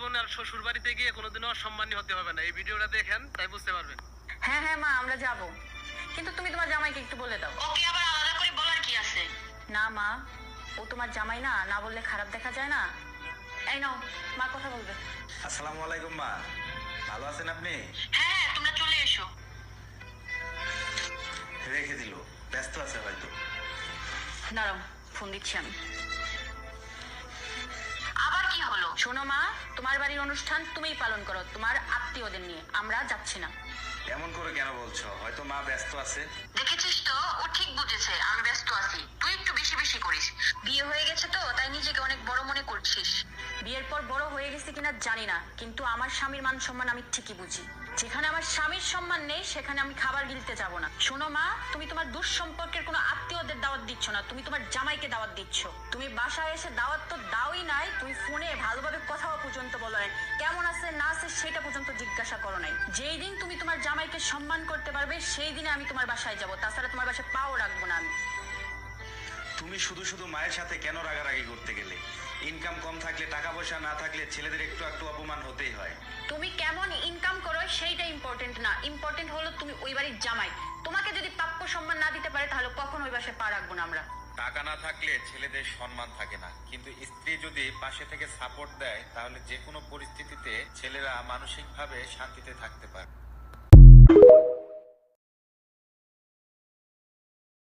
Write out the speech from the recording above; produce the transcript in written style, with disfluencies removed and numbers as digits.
জীবনে আর শ্বশুর বাড়িতে গিয়ে কোনোদিনও অসম্মানী হতে হবে না। এই ভিডিওটা দেখেন, তাই বুঝতে পারবেন। হ্যাঁ হ্যাঁ মা, আমরা যাব, কিন্তু তুমি তোমার জামাইকে একটু বলে দাও। ওকে আবার আলাদা করে বলার কি আছে? না মা, ও তোমার জামাই না, না বললে খারাপ দেখা যায় না। এই নাও, মা কথা বলবে। আসসালামু আলাইকুম মা, ভালো আছেন আপনি? হ্যাঁ হ্যাঁ, তোমরা চলে এসো। রেখে দিল, ব্যস্ত আছে হয়তো। দাঁড়াও, ফোন দিচ্ছি আমি। আবার কি হলো? শোনো মা, তোমার বাড়ির অনুষ্ঠান তুমিই পালন করো তোমার আত্মীয়দের নিয়ে, আমরা যাচ্ছি না। এমন করে কেন বলছো? হয়তো মা ব্যস্ত আছে। দেখেছিস তো, ও ঠিক বুঝেছে আমি ব্যস্ত আছি। তুই একটু বেশি বেশি করিস। বিয়ে হয়ে গেছে তো, তাই নিজেকে অনেক বড় মনে করছিস। বিয়ের পর বড় হয়ে গেছে কিনা জানি না, কিন্তু আমার স্বামীর মান সম্মান আমি ঠিকই বুঝি। যেখানে আমার স্বামীর সম্মান নেই সেখানে আমি খাবার গিলতে যাব না। শোনো মা, তুমি তোমার দুঃসম্পর্কের কোনো আত্মীয়দের দাওয়াত দিচ্ছ না, তুমি তোমার জামাইকে দাওয়াত দিচ্ছ। তুমি বাসায় এসে দাওয়াত তো দাওই নাই, তুমি ফোনে ভালোভাবে কথাও পর্যন্ত বলো নাই, কেমন আছে না আছে সেটা পর্যন্ত জিজ্ঞাসা করো নাই। যেই দিন তুমি তোমার জামাইকে সম্মান করতে পারবে সেই দিনে আমি তোমার বাসায় যাব, তাছাড়া তোমার বাসায় পাও রাখবো না আমি। তুমি শুধু শুধু মায়ের সাথে কেন রাগারাগি করতে গেলে? ইনকাম কম থাকলে, টাকা পয়সা না থাকলে ছেলেদের একটু একটু অপমান হতেই হয়। তুমি কেমন ইনকাম করো সেইটা ইম্পর্টেন্ট না, ইম্পর্টেন্ট হলো তুমি ওই বাড়ির জামাই। তোমাকে যদি প্রাপ্য সম্মান না দিতে পারে তাহলে কখন ওই বাসায় পা রাখবো না আমরা। টাকা না থাকলে ছেলেদের সম্মান থাকে না, কিন্তু স্ত্রী যদি পাশে থেকে সাপোর্ট দেয় তাহলে যে কোনো পরিস্থিতিতে ছেলেরা মানসিকভাবে শান্তিতে থাকতে পারে।